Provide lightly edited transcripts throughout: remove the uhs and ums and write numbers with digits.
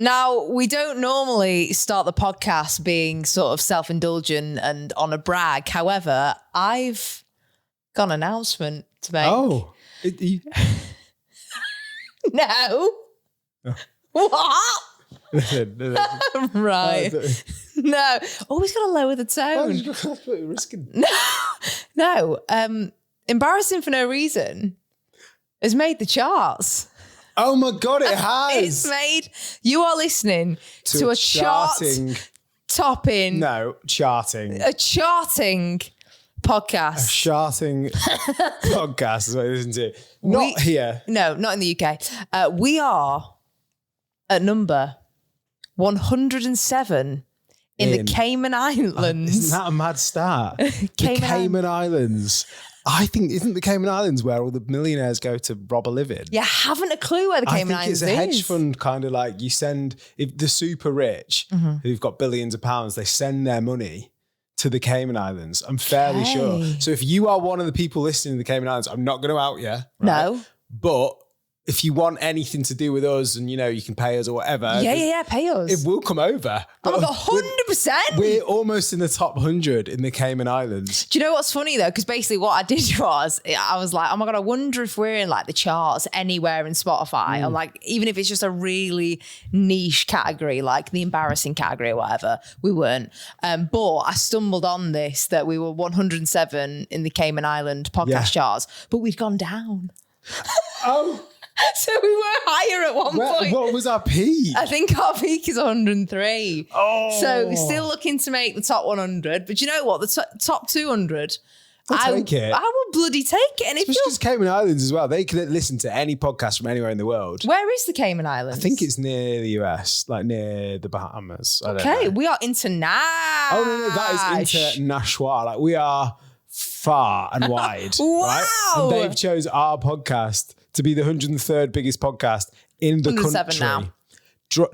Now, we don't normally start the podcast being sort of self-indulgent and on a brag. However, I've got an announcement to make. Oh. No. Oh. What? Right. Oh, No. Always got to lower the tone. that's what you're risking. No. Embarrassing for no reason has made the charts. Oh my God, it has. It's made. You are listening to a charting. chart-topping. No, charting. A charting podcast. A charting podcast is what you listen to. Not here. No, not in the UK. We are at number 107 in the Cayman Islands. Isn't that a mad start? The Cayman Islands. I think, isn't the Cayman Islands where all the millionaires go to rob a living? Yeah, haven't a clue where the Cayman Islands is. I think it's a hedge fund, kind of like you send, if the super rich who've got billions of pounds, they send their money to the Cayman Islands. I'm fairly sure. So if you are one of the people listening to the Cayman Islands, I'm not going to out you. Right? No. But if you want anything to do with us and, you know, you can pay us or whatever. Yeah, pay us. It will come over. Oh my God, 100%. We're almost in the top 100 in the Cayman Islands. Do you know what's funny though? Because basically what I did was, I was like, oh my God, I wonder if we're in like the charts anywhere in Spotify or like, even if it's just a really niche category, like the embarrassing category or whatever, we weren't. But I stumbled on this, that we were 107 in the Cayman Island podcast charts, but we'd gone down. Oh. So we were higher at one point. What was our peak? I think our peak is 103. Oh. So we're still looking to make the top 100. But you know what? The top 200, I'll take it. I will bloody take it. And especially because Cayman Islands as well, they can listen to any podcast from anywhere in the world. Where is the Cayman Islands? I think it's near the US, like near the Bahamas. Okay, we are international. Oh, no, that is international. Like we are far and wide. Wow. Right? And they've chose our podcast to be the 103rd biggest podcast in the country. Now.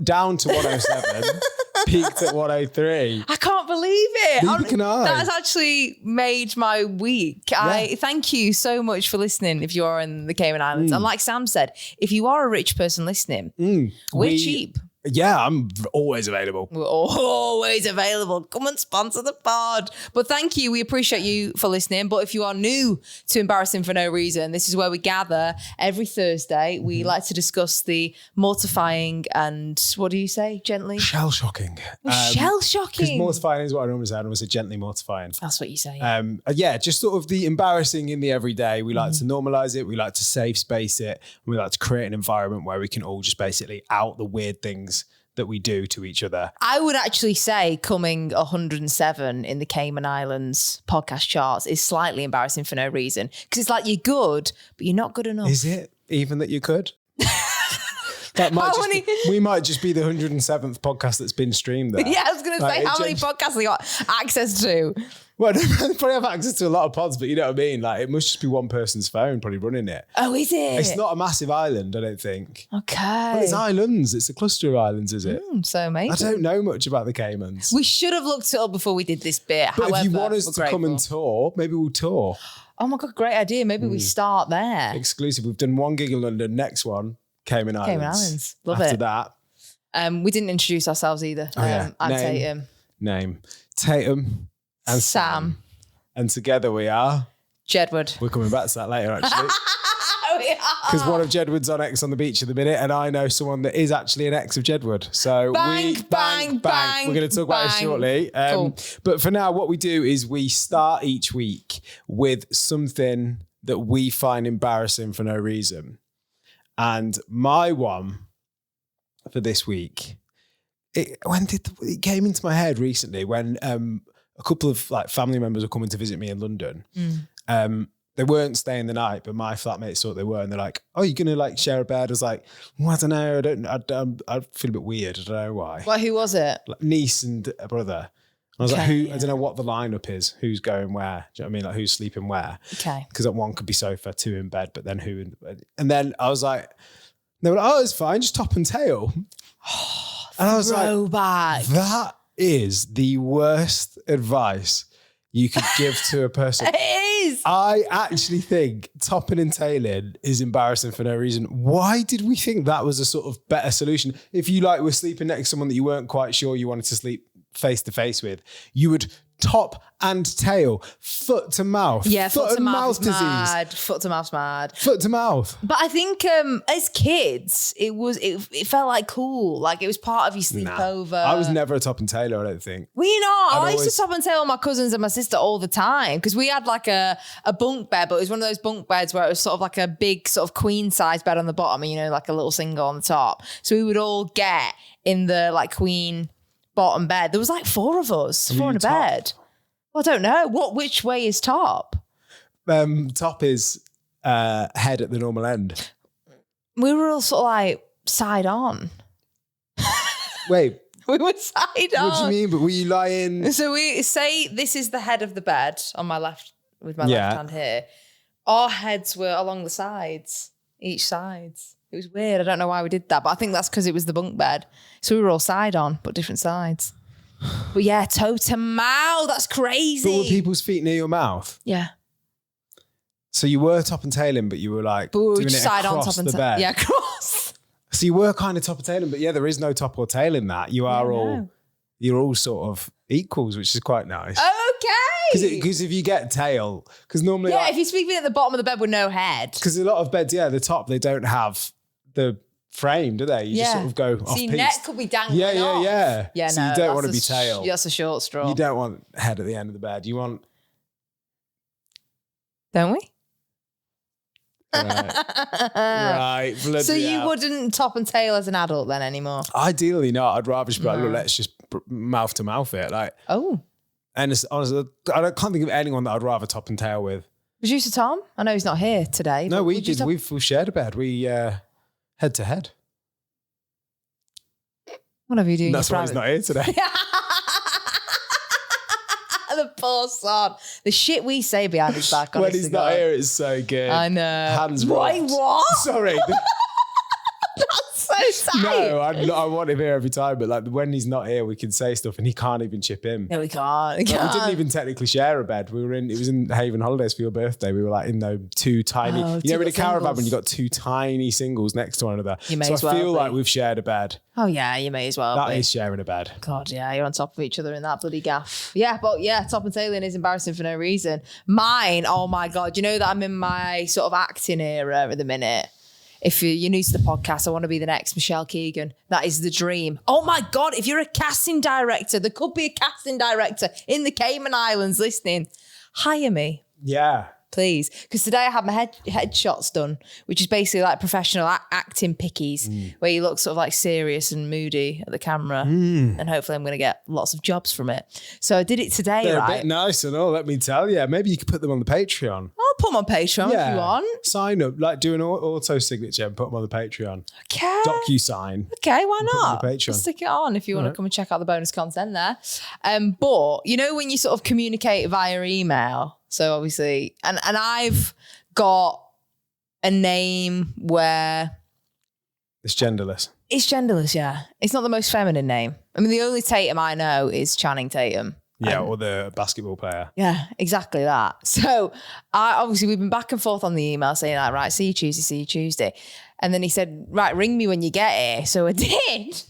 Down to 107, peaked at 103. I can't believe it. Neither can I. That has actually made my week. Yeah. I thank you so much for listening if you are in the Cayman Islands. And like Sam said, if you are a rich person listening, we're cheap. Yeah, I'm always available. We're always available. Come and sponsor the pod. But thank you. We appreciate you for listening. But if you are new to Embarrassing for No Reason, this is where we gather every Thursday. We like to discuss the mortifying and, what do you say, gently? Shell-shocking. Shell-shocking. Because mortifying is what I normally say. I normally say gently mortifying. That's what you say. Yeah, just sort of the embarrassing in the everyday. We like to normalize it. We like to safe space it. And we like to create an environment where we can all just basically out the weird things that we do to each other. I would actually say coming 107 in the Cayman Islands podcast charts is slightly embarrassing for no reason. Because it's like you're good, but you're not good enough. Is it even that you could? That might we might just be the 107th podcast that's been streamed there. Yeah, I was going to say, how many podcasts have you got access to? Well, they probably have access to a lot of pods, but you know what I mean? Like, it must just be one person's phone probably running it. Oh, is it? It's not a massive island, I don't think. Okay. Well, it's islands. It's a cluster of islands, is it? So amazing. I don't know much about the Caymans. We should have looked it up before we did this bit. But however, if you want us to come and tour, maybe we'll tour. Oh my God, great idea. Maybe we start there. Exclusive. We've done one gig in London. Next one, Cayman Islands. Cayman Islands. Love After it. that. We didn't introduce ourselves either. I'm Tatum. Name. Tatum and Sam. And together we are... Jedward. We're coming back to that later, actually. Because one of Jedward's on X on the beach at the minute, and I know someone that is actually an ex of Jedward. So bang. We're going to talk about it shortly. Cool. But for now, what we do is we start each week with something that we find embarrassing for no reason. And my one for this week, it came into my head recently when a couple of like family members were coming to visit me in London. They weren't staying the night, but my flatmates thought they were, and they're like, "Oh, you're gonna like share a bed?" I was like, well, "I don't know. I feel a bit weird. I don't know why." Well, who was it? Like niece and a brother. And I was like, I don't know what the lineup is. Who's going where? Do you know what I mean? Like who's sleeping where? Okay. Because one could be sofa, two in bed, but then who? And then I was like, they were like, "Oh, it's fine, just top and tail." And I was Throwback. like, that is the worst advice you could give to a person. It is. I actually think topping and tailing is embarrassing for no reason. Why did we think that was a sort of better solution? If you were sleeping next to someone that you weren't quite sure you wanted to sleep face to face with, you would top and tail, foot to mouth. Yeah, foot to mouth disease. Mad. Foot to mouth's mad. Foot to mouth. But I think as kids, it felt like cool. Like it was part of your sleepover. I was never a top and tailer, I don't think. Were you not? I used to top and tail my cousins and my sister all the time because we had like a bunk bed, but it was one of those bunk beds where it was sort of like a big sort of queen size bed on the bottom and, like a little single on the top. So we would all get in the like queen bottom bed. There was like 4 of us, 4 in a bed. Well, I don't know. Which way is top? Top is head at the normal end. We were all sort of like side on. Wait. We were side on. What do you mean? But were you lying? So we say this is the head of the bed on my left, with my left hand here. Our heads were along the sides, each sides. It was weird. I don't know why we did that, but I think that's because it was the bunk bed. So we were all side on, but different sides. But yeah, toe to mouth. That's crazy. But were people's feet near your mouth? Yeah. So you were top and tailing, but you were like but we were doing it side on across top and the bed. Yeah, cross. So you were kind of top and tailing, but yeah, there is no top or tail in that. You are you're all sort of equals, which is quite nice. Okay. Because if you get tail, because normally if you're sleeping at the bottom of the bed with no head. Because a lot of beds, the top, they don't have the frame, do they? You just sort of go off your piece. neck could be dangling Yeah. Yeah, so no, you don't want to be tail. That's a short straw. You don't want head at the end of the bed. You want... Don't we? Right. So you wouldn't top and tail as an adult then anymore? Ideally not. I'd rather just be like, look, let's just mouth to mouth it. And honestly, I can't think of anyone that I'd rather top and tail with. Producer Tom? I know he's not here today. No, we did. We've shared a bed. We head to head. Whatever you do. That's why he's not here today. The poor sod. The shit we say behind his back. When he's not here, it's so good. I know. Hands Wait, rubbed. what? Sorry. That's so tight. No, I want him here every time, but like when he's not here, we can say stuff and he can't even chip in. No, we can't. We didn't even technically share a bed. It was in Haven Holidays for your birthday. We were like in the 2 tiny, in a caravan when you got 2 tiny singles next to one another. You may so as I well feel be. like we've shared a bed. Oh yeah, you may as well. That is sharing a bed. God, yeah, you're on top of each other in that bloody gaff. Yeah, but yeah, top and tailing is embarrassing for no reason. Mine, oh my God, you know that I'm in my sort of acting era at the minute. If you're new to the podcast, I want to be the next Michelle Keegan. That is the dream. Oh my God, if you're a casting director, there could be a casting director in the Cayman Islands listening. Hire me. Yeah. Please. Because today I had my headshots done, which is basically like professional acting pickies, where you look sort of like serious and moody at the camera. And hopefully I'm going to get lots of jobs from it. So I did it today, They're right? a bit nice and all, let me tell you. Maybe you could put them on the Patreon. I'll put them on Patreon if you want. Sign up, like do an auto signature and put them on the Patreon. Okay. DocuSign. Okay, why Put them on not? the Patreon. Just stick it on if you want to come and check out the bonus content there. But you know when you sort of communicate via email, so obviously, and I've got a name where It's genderless. it's genderless, yeah. It's not the most feminine name. I mean, the only Tatum I know is Channing Tatum. Yeah, or the basketball player. Yeah, exactly that. So obviously we've been back and forth on the email saying like, right, see you Tuesday. And then he said, right, ring me when you get here. So I did.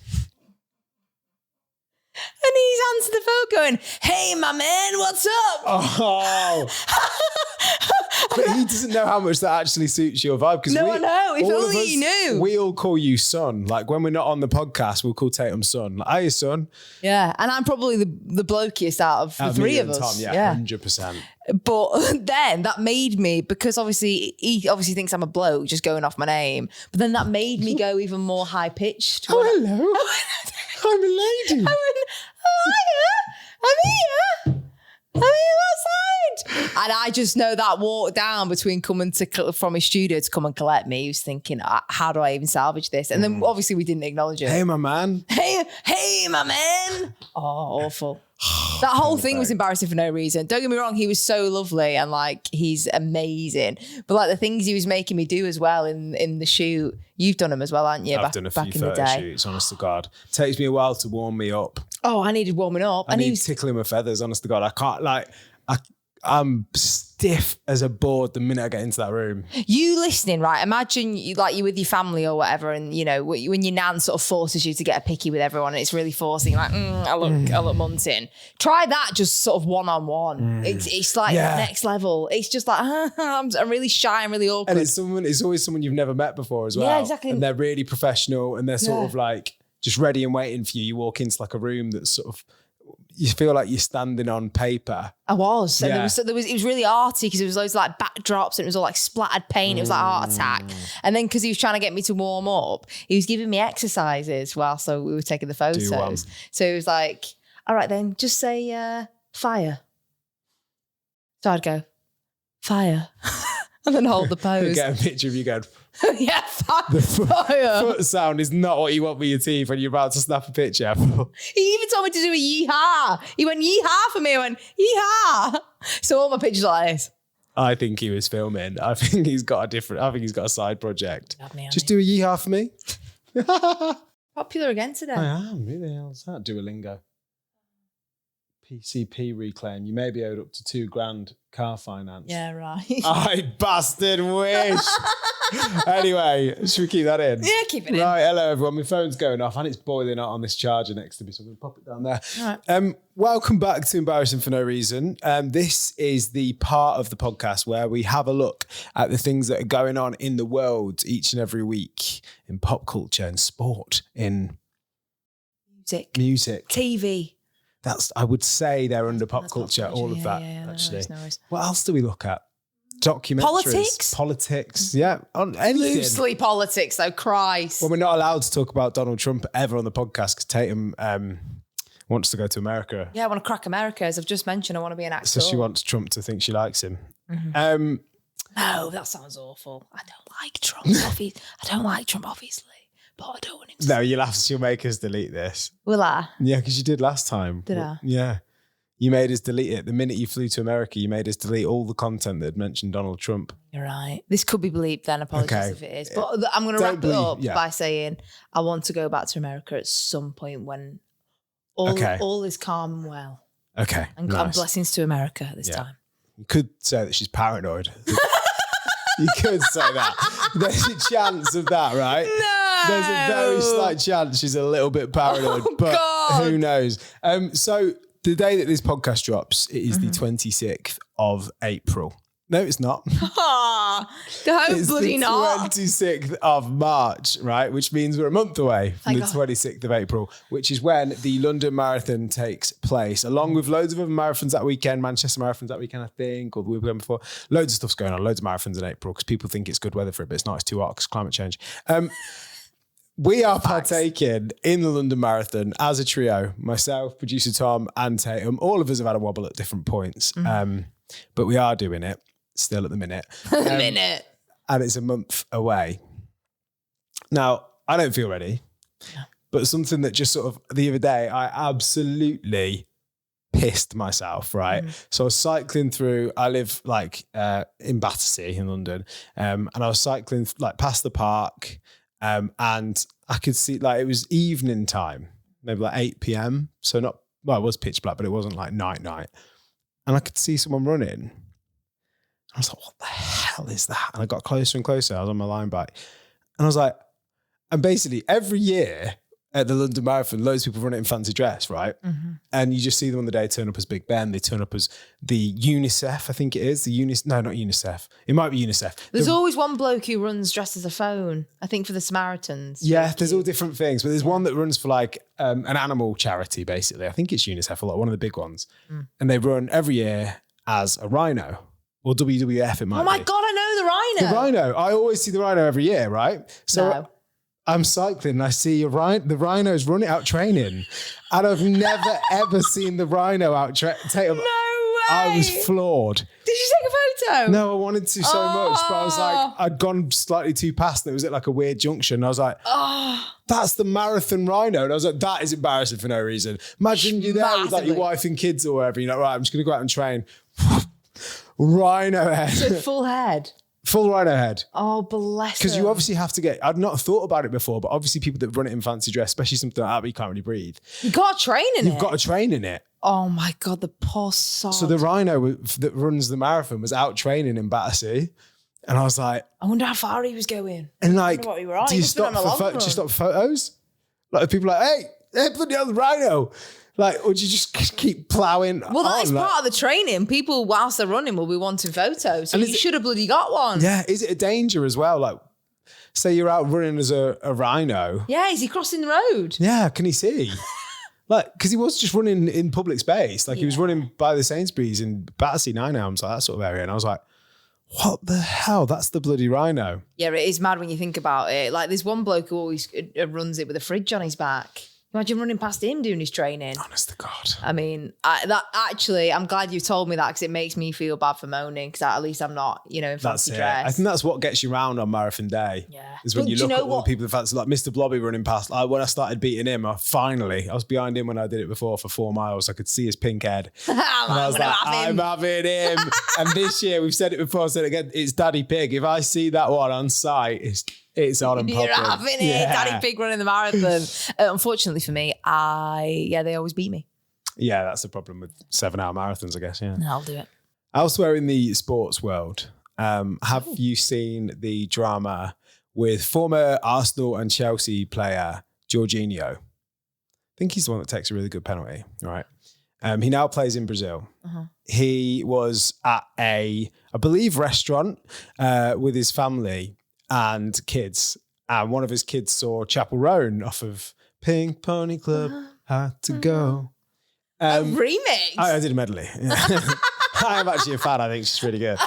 And he's answered the phone going, hey, my man, what's up? Oh. But he doesn't know how much that actually suits your vibe. No, I know. If only he knew. We all call you son. Like when we're not on the podcast, we'll call Tatum son. Like, hiya, son. Yeah. And I'm probably the blokiest out of the three of us. Tom, yeah, 100%. But then that made me, because obviously he obviously thinks I'm a bloke just going off my name. But then that made me go even more high pitched. Oh, hello. I'm a lady. I went, oh, hiya. I'm here. I'm here outside. And I just know that walk down between coming from his studio to come and collect me, he was thinking, how do I even salvage this? And then obviously we didn't acknowledge it. Hey, my man. Hey, my man. Oh, awful. That whole thing was embarrassing for no reason. Don't get me wrong, he was so lovely and like he's amazing. But like the things he was making me do as well in the shoot, you've done them as well, haven't you? I've done a few photo shoots, honest to God. It takes me a while to warm me up. Oh, I needed warming up. I need tickling my feathers, honest to God. I can't I'm stiff as a board the minute I get into that room. You listening, right? Imagine you with your family or whatever, and when your nan sort of forces you to get a picky with everyone, and it's really forcing. Like, I look munting. Try that, just sort of one-on-one. It's like next level. It's just like I'm really shy and really awkward. And it's always someone you've never met before as well. Yeah, exactly. And they're really professional, and they're sort of like just ready and waiting for you. You walk into like a room that's sort of. You feel like you're standing on paper. I was. And it was really arty because it was loads of like backdrops and it was all like splattered paint. It was like Art Attack. And then because he was trying to get me to warm up, he was giving me exercises while we were taking the photos. So he was like, all right then, just say fire. So I'd go, fire. And then hold the pose. Get a picture of you going, yeah, fire. Foot sound is not what you want with your teeth when you're about to snap a picture. He even told me to do a yeehaw. He went yeehaw for me. I went yeehaw. So all my pictures are like this. I think he was filming. I think he's got a side project. Just do a yeehaw for me. Popular again today. I am. Who the hell's that? Duolingo. PCP reclaim. You may be owed up to $2,000 car finance. Yeah, right. I bastard wish. Anyway, should we keep that in? Yeah, keep it in. Right, hello everyone. My phone's going off and it's boiling hot on this charger next to me, so I'm going to pop it down there. All right. Welcome back to Embarrassing for No Reason. This is the part of the podcast where we have a look at the things that are going on in the world each and every week in pop culture and sport, in music, TV. I would say they're under pop culture, all of that, actually. No worries. What else do we look at? Documentaries. Politics. Yeah. On anything. Loosely politics, though, Christ. Well, we're not allowed to talk about Donald Trump ever on the podcast because Tatum wants to go to America. Yeah, I want to crack America. As I've just mentioned, I want to be an actor. So she wants Trump to think she likes him. Mm-hmm. No, that sounds awful. I don't like Trump. I don't like Trump, obviously. But I don't want him to. No, she'll make us delete this. Will I? Yeah, because you did last time. Did I? Yeah. You made us delete it. The minute you flew to America, you made us delete all the content that had mentioned Donald Trump. You're right. This could be bleeped then. Apologies if it is. But I'm going to wrap it up by saying I want to go back to America at some point when all is calm and well. Okay. And blessings to America this time. You could say that she's paranoid. You could say that. There's a chance of that, right? No. There's a very slight chance she's a little bit paranoid, but who knows? So the day that this podcast drops, it is the 26th of April. No, it's not. It's bloody not. 26th of March, right? Which means we're a month away from the 26th of April, which is when the London Marathon takes place, along with loads of other marathons that weekend, Manchester Marathons that weekend, I think, or the weekend before. Loads of stuff's going on, loads of marathons in April because people think it's good weather for it, but it's not. It's too hot because climate change. We are partaking in the London Marathon as a trio, myself, producer Tom and Tatum. All of us have had a wobble at different points, but we are doing it still at the minute. And it's a month away. Now, I don't feel ready, but something that just sort of the other day, I absolutely pissed myself, right? So I was cycling through, I live like in Battersea in London, and I was cycling like past the park, and I could see like it was evening time, maybe like 8 p.m. So it was pitch black, but it wasn't like night. And I could see someone running. I was like, what the hell is that? And I got closer and closer. I was on my line bike. And I was like, and basically every year at the London Marathon, loads of people run it in fancy dress, right? And you just see them on the day turn up as Big Ben. They turn up as the UNICEF, I think it is. No, not UNICEF. It might be UNICEF. There's always one bloke who runs dressed as a phone, I think for the Samaritans. Yeah, there's all different things. But there's one that runs for like an animal charity, basically. I think it's UNICEF, or like one of the big ones. And they run every year as a rhino. Or WWF, it might be. Oh my God, I know the rhino. The rhino. I always see the rhino every year, right? So I'm cycling and I see the rhino's running out training. And I've never, ever seen the rhino out training. No way. I was floored. Did you take a photo? No, I wanted to so much, but I was like, I'd gone slightly too past and it was at like a weird junction. I was like, that's the marathon rhino. And I was like, that is embarrassing for no reason. Imagine you're there with like your wife and kids or whatever. You're like, right, I'm just going to go out and train. Rhino head. So full head. Full rhino head. Oh, bless Because you obviously have to get, I'd not thought about it before, but obviously people that run it in fancy dress, especially something like that, but you can't really breathe. You've got to train in it. You've got to train in it. Oh my God, the poor sod. So the rhino that runs the marathon was out training in Battersea. And I was like, I wonder how far he was going. and like, what we were on. do you stop for photos? Like people are like, hey, bloody hell, the rhino. Like, or do you just keep ploughing? Well, that is part of the training. People, whilst they're running, will be wanting photos. So you should have bloody got one. Yeah. Is it a danger as well? Like, say you're out running as a rhino. Yeah, is he crossing the road? Yeah, can he see? Like, because he was just running in public space. Like, he was running by the Sainsbury's in Battersea, Nine Elms, like that sort of area. And I was like, what the hell? That's the bloody rhino. Yeah, it is mad when you think about it. Like, there's one bloke who always runs it with a fridge on his back. Imagine running past him doing his training. Honest to God. I mean, I'm glad you told me that because it makes me feel bad for moaning because at least I'm not, in fancy dress. I think that's what gets you round on marathon day. Yeah. Is when you look at all the people that fancy, like Mr. Blobby running past. Like when I started beating him, I was behind him when I did it before for 4 miles. I could see his pink head. And I was like, I'm having him. And this year, we've said it before, I said it again, it's Daddy Pig. If I see that one on site, it's on and popping. You're having it. Yeah. Daddy Pig running the marathon. Unfortunately for me, they always beat me. Yeah, that's the problem with 7-hour marathons, I guess. Yeah. No, I'll do it. Elsewhere in the sports world, have you seen the drama with former Arsenal and Chelsea player Jorginho? I think he's the one that takes a really good penalty, right? He now plays in Brazil. Uh-huh. He was at I believe, restaurant with his family and kids. And one of his kids saw Chappell Roan off of Pink Pony Club, Had to Go. A remix? I did a medley. Yeah. I am actually a fan. I think she's really good.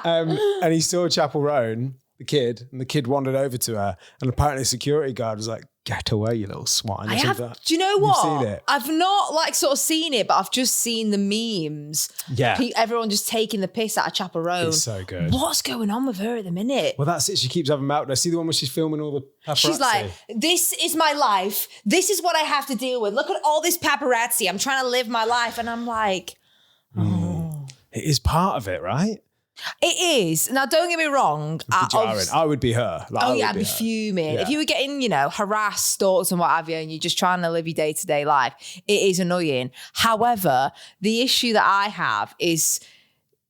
And he saw Chappell Roan, the kid, and the kid wandered over to her. And apparently the security guard was like, get away, you little swine. Do you know what? You've seen it? I've not sort of seen it, but I've just seen the memes. Yeah. Everyone just taking the piss out of Chappell Roan. It's so good. What's going on with her at the minute? Well, that's it. She keeps having meltdowns. See the one where she's filming all the paparazzi? She's like, this is my life. This is what I have to deal with. Look at all this paparazzi. I'm trying to live my life. And I'm like, oh. It is part of it, right? It is. Now, don't get me wrong. I would be her. I'd be fuming. Yeah. If you were getting, harassed, stalked and what have you, and you're just trying to live your day-to-day life, it is annoying. However, the issue that I have is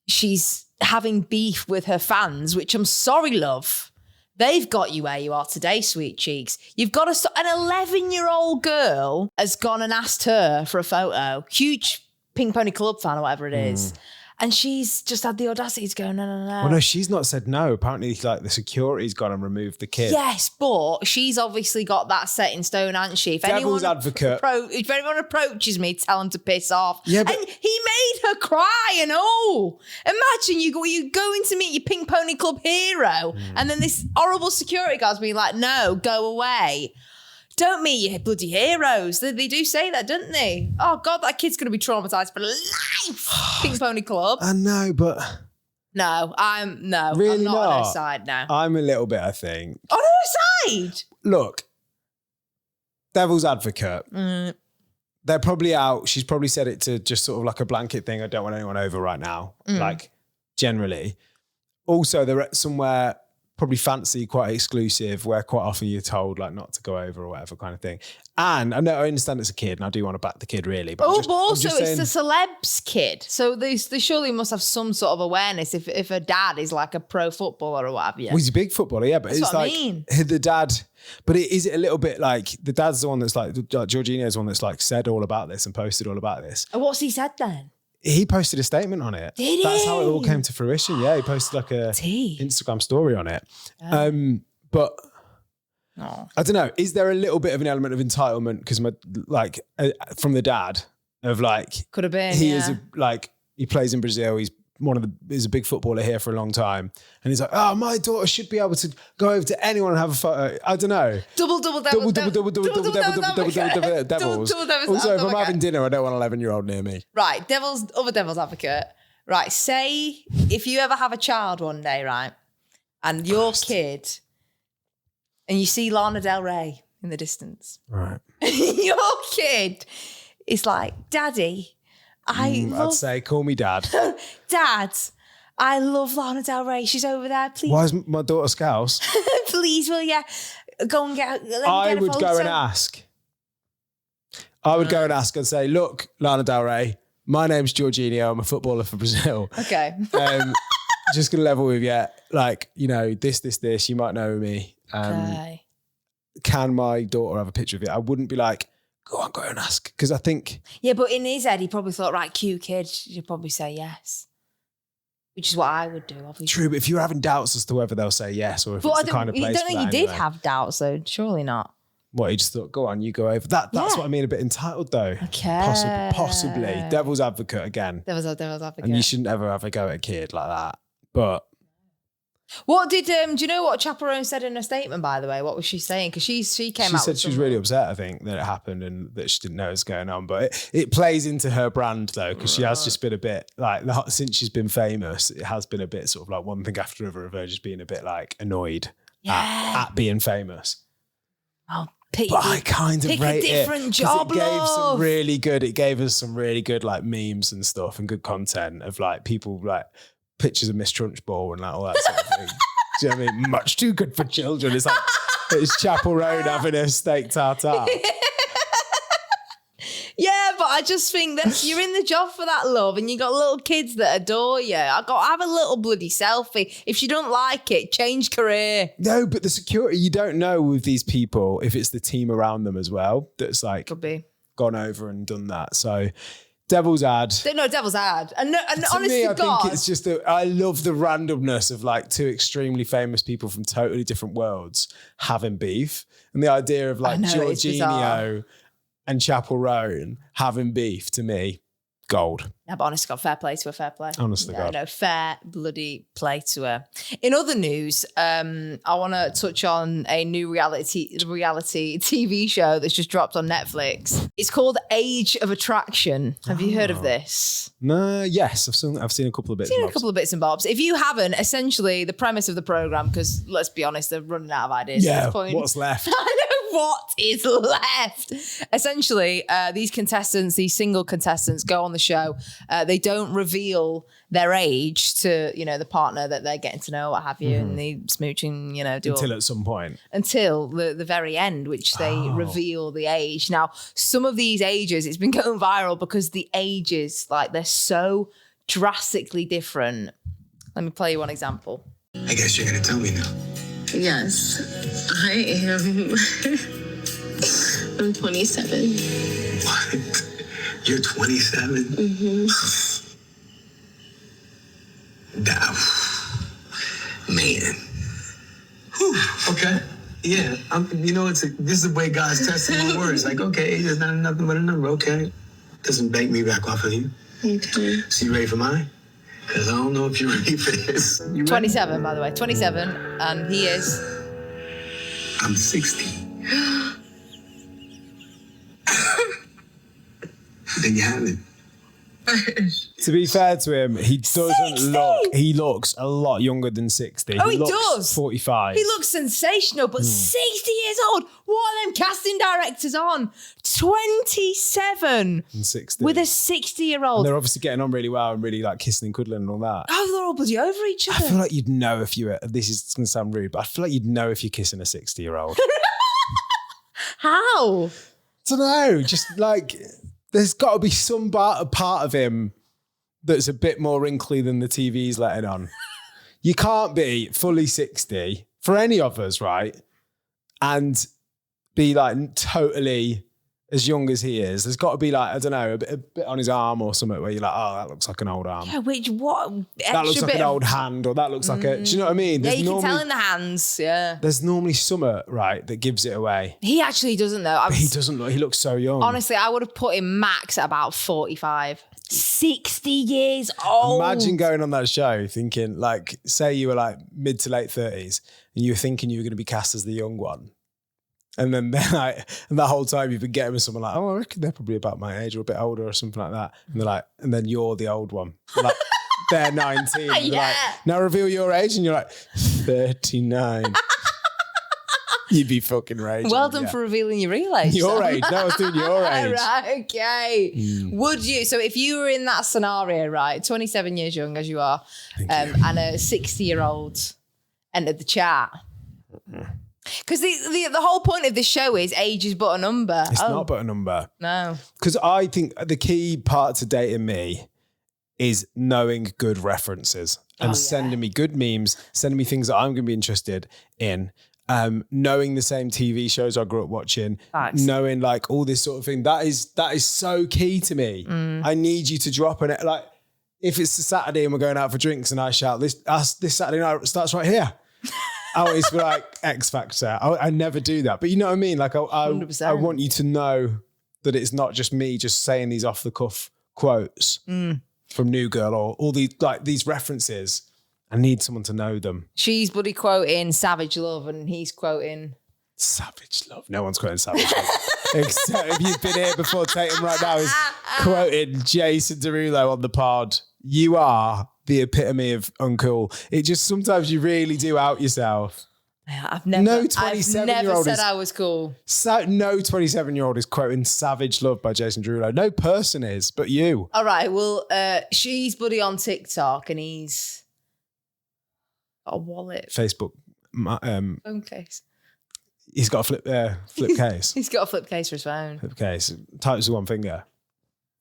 she's having beef with her fans, which I'm sorry, love. They've got you where you are today, sweet cheeks. You've got an 11-year-old girl has gone and asked her for a photo. Huge Pink Pony Club fan or whatever it is. And she's just had the audacity to go, no. Well, no, she's not said no. Apparently, the security's gone and removed the kid. Yes, but she's obviously got that set in stone, hasn't she? Devil's advocate. If anyone approaches me, tell them to piss off. Yeah, but and he made her cry and all. Imagine you going to meet your Pink Pony Club hero, and then this horrible security guard's being like, no, go away. Don't meet your bloody heroes. They do say that, don't they? Oh, God, that kid's going to be traumatised for life. Pink Pony Club. I know, but... I'm not really on her side now. I'm a little bit, I think. On her side? Look, devil's advocate. They're probably out. She's probably said it to just sort of like a blanket thing. I don't want anyone over right now, generally. Also, they're at somewhere... probably fancy, quite exclusive, where quite often you're told not to go over or whatever kind of thing. And I know I understand it's a kid, and I do want to back the kid really. But also it's the celebs kid, so they surely must have some sort of awareness if a dad is like a pro footballer or what have you. Well, he's a big footballer, yeah, but that's it's what I mean. The dad. But is it a little bit like the dad's the one that's Jorginho's the one that's said all about this and posted all about this? And what's he said then? He posted a statement on it. Did he? That's how it all came to fruition. Yeah, he posted a Instagram story on it. But I don't know. Is there a little bit of an element of entitlement because from the dad of could have been is he plays in Brazil. He's a big footballer here for a long time, and he's like, oh, my daughter should be able to go over to anyone and have a photo. I don't know. Double devils. Also, if I'm having dinner, I don't want an 11-year-old near me. Right, other devil's advocate. Right, say if you ever have a child one day, right, and your kid, and you see Lana Del Rey in the distance, right, your kid is like, Daddy. I'd say, call me Dad. Dad, I love Lana Del Rey. She's over there. Please. Why is my daughter Scouse? Please, will you go and get? I would go and ask. I would go and ask and say, look, Lana Del Rey, my name's Jorginho. I'm a footballer for Brazil. Okay. Just going to level with you. Like, you know, this, you might know me. Okay. Can my daughter have a picture of it? I wouldn't be like, go and ask. Because I think... Yeah, but in his head, he probably thought, right, cute kid. You'd probably say yes. Which is what I would do, obviously. True, but if you're having doubts as to whether they'll say yes or if it's the kind of place I don't think for he that did anyway. have doubts, though. Surely not. What, he just thought, go on, you go over. That's what I mean, a bit entitled, though. Okay. Possibly. Devil's advocate again. Devil's advocate. And you shouldn't ever have a go at a kid like that. But... What did, do you know what Chappell Roan said in her statement, by the way? What was she saying? Because she came out. She said she was really upset, I think, that it happened and that she didn't know what was going on. But it plays into her brand, though, because she has just been a bit like, since she's been famous, it has been a bit sort of like one thing after another of her just being a bit like annoyed at being famous. Oh, but I kind of rate a different job, it gave us some really good like memes and stuff and good content of like people like pictures of Miss Trunchbull and like all that sort of thing. Do you know what I mean? Much too good for children. It's like it's Chappell Roan having a steak tartare. Yeah, but I just think that you're in the job for that, love, and you got little kids that adore you. I got have a little bloody selfie. If you don't like it, change career. No, but the security, you don't know with these people if it's the team around them as well that's like Could be gone over and done that. So devil's ad. No, devil's ad. And honestly, me, I God, think it's just I love the randomness of like two extremely famous people from totally different worlds having beef, and the idea of like Jorginho and Chappell Roan having beef, to me, gold. No, but honestly, God, fair play to her, fair play. Honestly, God. No, fair bloody play to her. In other news, I want to touch on a new reality TV show that's just dropped on Netflix. It's called Age of Attraction. Have you heard of this? No, yes, I've seen a couple of bits. And bobs. If you haven't, essentially the premise of the program, because let's be honest, they're running out of ideas at this point. What's left? I know what is left. Essentially, these single contestants go on the show. They don't reveal their age to, the partner that they're getting to know, what have you, and they smooching, until at some point. Until the very end, which they reveal the age. Now, some of these ages, it's been going viral because the ages, like, they're so drastically different. Let me play you one example. I guess you're going to tell me now. Yes, I am. I'm 27. What? You're 27? Mm-hmm. Man. Whew. Okay. Yeah. This is the way God's testing my words. Like, okay, age is not nothing but a number. Okay. Doesn't bank me back off of you. Okay. So you ready for mine? Because I don't know if you're ready for this. 27, by the way. 27, and he is... I'm 60. There you have it. To be fair to him, he doesn't 60? he looks a lot younger than 60. Oh, he looks does. 45. He looks sensational, but 60 years old. What are them casting directors on? 27 and 60. with a 60-year-old. They're obviously getting on really well and really like kissing and cuddling and all that. Oh, they're all bloody over each other. I feel like you'd know if you were, this is going to sound rude, but I feel like you'd know if you're kissing a 60-year-old. How? I don't know. Just like, there's got to be some part of him that's a bit more wrinkly than the TV's letting on. You can't be fully 60 for any of us, right? And be like totally as young as he is. There's got to be like, I don't know, a bit on his arm or something where you're like, oh, that looks like an old arm. Yeah, what? That looks like an old hand, or that looks like a, do you know what I mean? Yeah, you can tell in the hands, yeah. There's normally something, right, that gives it away. He actually doesn't though. He doesn't look, he looks so young. Honestly, I would have put him max at about 45. 60 years old. Imagine going on that show thinking, like, say you were like mid to late 30s and you were thinking you were going to be cast as the young one. And then they're like, and the whole time you've been getting with someone like, oh, I reckon they're probably about my age or a bit older or something like that. And they're like, and then you're the old one. Like, they're 19. They're like, now reveal your age. And you're like, 39. You'd be fucking raging. Well done for revealing your real age. Your age. No, I was doing your age. Right, okay. Would you, so if you were in that scenario, right, 27 years young as you are, and a 60-year-old entered the chat, Because the whole point of this show is age is but a number. It's not but a number. No. Because I think the key part to dating me is knowing good references and sending me good memes, sending me things that I'm going to be interested in, knowing the same TV shows I grew up watching, knowing like all this sort of thing. That is so key to me. I need you to drop an, like, if it's a Saturday and we're going out for drinks and I shout, this Saturday night starts right here. I always feel like X Factor. I never do that. But you know what I mean? Like I want you to know that it's not just me just saying these off the cuff quotes from New Girl or all these references. I need someone to know them. She's bloody quoting Savage Love and he's quoting Savage Love. No one's quoting Savage Love. Except if you've been here before, Tatum right now is quoting Jason Derulo on the pod. You are the epitome of uncool. It just sometimes you really do out yourself. I've never said I was cool. No 27-year-old is quoting Savage Love by Jason Derulo. No person is, but you. All right, well, she's bloody on TikTok and he's got a wallet. Facebook. Phone case. He's got a flip case. He's got a flip case for his phone. Flip case. Types with one finger.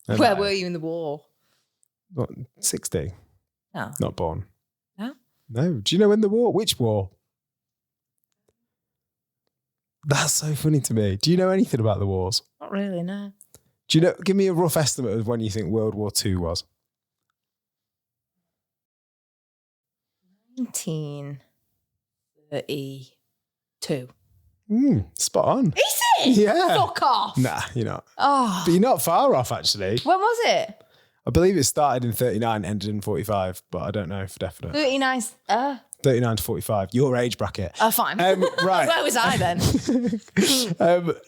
Where were you in the war? What, 60? No. Not born. No? No. Do you know when the war? Which war? That's so funny to me. Do you know anything about the wars? Not really, no. Do you know? Give me a rough estimate of when you think World War II was. 1932. Spot on. Is it? Yeah. Fuck off. Nah, you're not. Oh. But you're not far off, actually. When was it? I believe it started in 39, ended in 45, but I don't know for definite. 39. 39 to 45, your age bracket. Oh, fine. Right. Where was I then?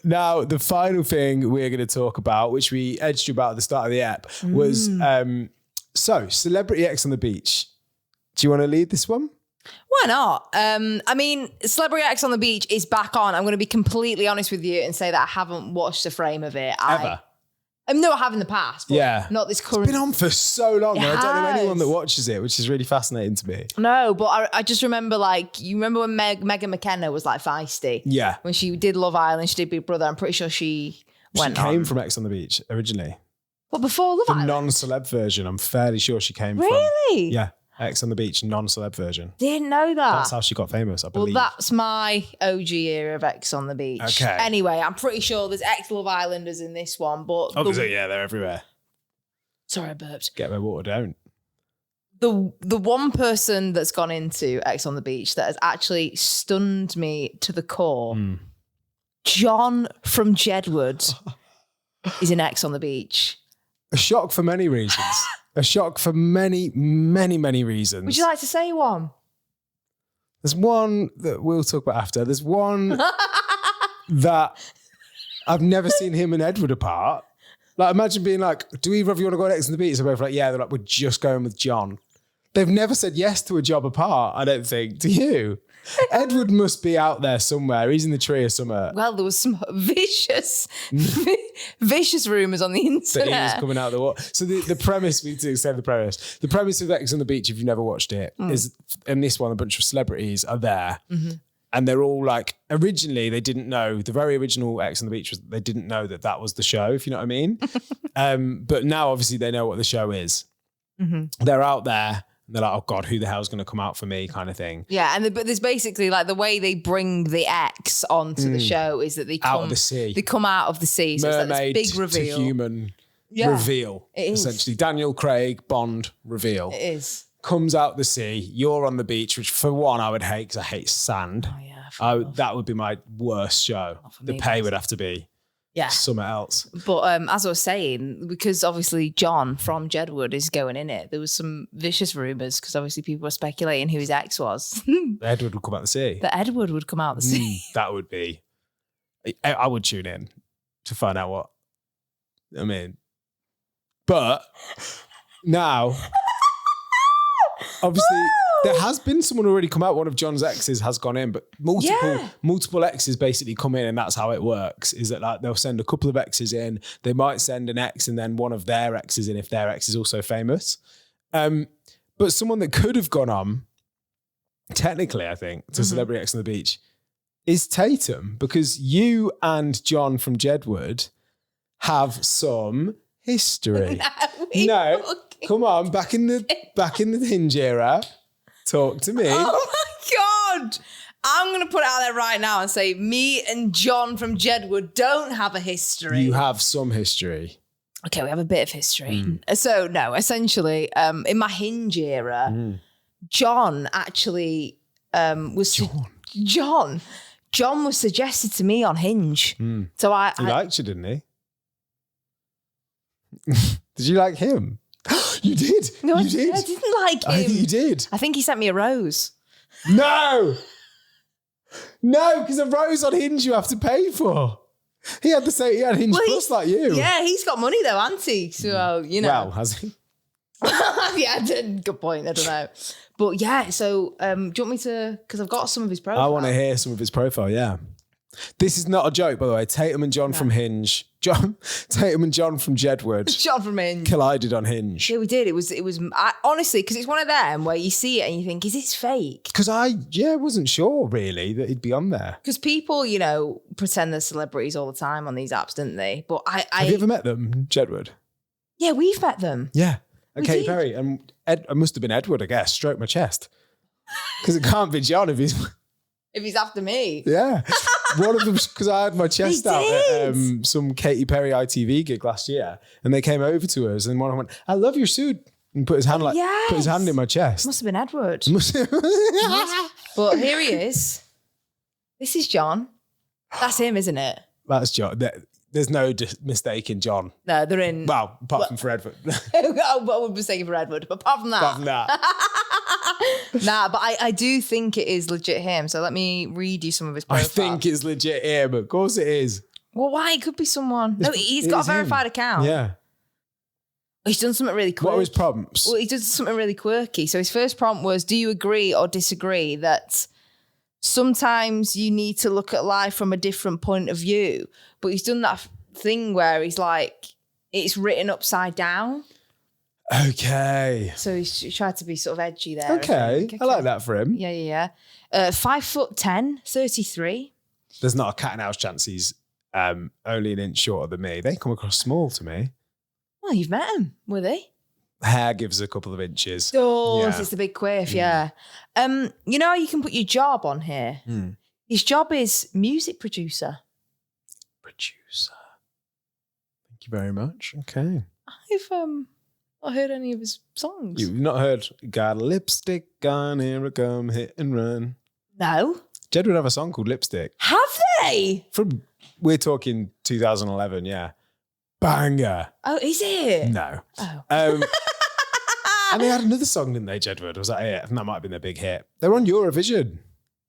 Now, the final thing we're going to talk about, which we edged you about at the start of the app, was Celebrity X on the Beach. Do you want to lead this one? Why not? I mean, Celebrity X on the Beach is back on. I'm going to be completely honest with you and say that I haven't watched a frame of it. Ever? No, I have in the past, but not this current. It's been on for so long. It I don't know has. anyone that watches it, which is really fascinating to me. No, but I just remember, like, you remember when Megan McKenna was like feisty? Yeah. When she did Love Island, she did Big Brother. I'm pretty sure she went on. She came from X on the Beach originally. Well, before Love The Island? non-celeb version. I'm fairly sure she came from. Really? Yeah. X on the Beach, non-celeb version. Didn't know that. That's how she got famous, I believe. Well, that's my OG era of X on the Beach. Okay. Anyway, I'm pretty sure there's X Love Islanders in this one, but... Obviously, yeah, they're everywhere. Sorry, I burped. Get where water don't. The one person that's gone into X on the Beach that has actually stunned me to the core, John from Jedward is in X on the Beach. A shock for many reasons. A shock for many, many, many reasons. Would you like to say one? There's one that we'll talk about after. There's one that I've never seen him and Edward apart. Like, imagine being like, do either of you want to go on X on the Beach? They're both like, yeah. They're like, we're just going with John. They've never said yes to a job apart, I don't think. Do you? Edward must be out there somewhere. He's in the tree or somewhere. Well, there was some vicious rumours on the internet. That he was coming out of the water. So the premise, we need to say the premise. The premise of X on the Beach, if you've never watched it, is in this one, a bunch of celebrities are there. And they're all like, originally they didn't know, the very original X on the Beach was, they didn't know that was the show, if you know what I mean. But now obviously they know what the show is. They're out there. They're like, oh God, who the hell's going to come out for me kind of thing. Yeah, but there's basically like the way they bring the X onto the show is that they come out of the sea. They come out of the sea. So Mermaid it's like this big reveal. to human reveal. It is. Essentially. Daniel Craig, Bond reveal. It is. Comes out the sea. You're on the beach, which for one I would hate because I hate sand. Oh yeah. That would be my worst show. The pay would have to be something else. But as I was saying, because obviously John from Jedward is going in it, there was some vicious rumours because obviously people were speculating who his ex was. Edward would come out the sea. That Edward would come out the sea. That would be... I would tune in to find out what... I mean... But now... Obviously, there has been someone already come out. One of John's exes has gone in, but multiple exes basically come in, and that's how it works. Is that like they'll send a couple of exes in, they might send an ex, and then one of their exes in if their ex is also famous. But someone that could have gone on, technically, I think, to Celebrity X on the Beach is Tatum, because you and John from Jedward have some history. No, come on, back in the Hinge era, talk to me. Oh my God. I'm going to put it out there right now and say me and John from Jedward don't have a history. You have some history. Okay, we have a bit of history. So, no, essentially, in my Hinge era, John actually was... John was suggested to me on Hinge. So He liked you, didn't he? Did you like him? You did. No, you did. I didn't like him. I think you did. I think he sent me a rose. No, because a rose on Hinge you have to pay for. He had Hinge Plus like you. Yeah, he's got money though, hasn't he? So, you know. Well, has he? Yeah, good point. I don't know. But yeah, so do you want me to, because I've got some of his profile. I want to hear some of his profile, yeah. This is not a joke, by the way. Tatum and John from Hinge. Tatum and John from Jedward. John from Hinge. Collided on Hinge. Yeah, we did. It was honestly, because it's one of them where you see it and you think, is this fake? Because I wasn't sure really that he'd be on there. Because people, pretend they're celebrities all the time on these apps, didn't they? But Have you ever met them, Jedward? Yeah, we've met them. Yeah. We Katy did. Perry. And it must have been Edward, I guess. Stroke my chest. Because it can't be John if he's... If he's after me. Yeah. One of them, because I had my chest He out at did. some Katy Perry ITV gig last year, and they came over to us, and one of them went, "I love your suit," and put his hand in my chest. Must have been Edward. But here he is. This is John. That's him, isn't it? That's John. There's no mistaking John. No, they're in. Well, apart from for Edward. I would be mistaken for Edward, but apart from that. Apart from that. Nah, but I do think it is legit him. So let me read you some of his profile. I think it's legit him. Of course it is. Well, why? It could be someone. No, he's got a verified account. Yeah. He's done something really quirky. What are his prompts? Well, he did something really quirky. So his first prompt was, do you agree or disagree that sometimes you need to look at life from a different point of view? But he's done that thing where he's like, it's written upside down. Okay. So he tried to be sort of edgy there. Okay. I like that for him. Yeah. 5'10", 33. There's not a cat and mouse chance he's only an inch shorter than me. They come across small to me. Well, you've met him, were they? Hair gives a couple of inches. Oh, Yeah. it's the big quiff, yeah. You know how you can put your job on here? His job is music producer. Thank you very much. Okay. I've not heard any of his songs. You've not heard Got a Lipstick on, here I come, hit and run. No. Jed would have a song called Lipstick. Have they? We're talking 2011, yeah. Banger. Oh, is it? No. Oh. And they had another song, didn't they, Jedward? Was that it? And that might have been their big hit. They were on Eurovision.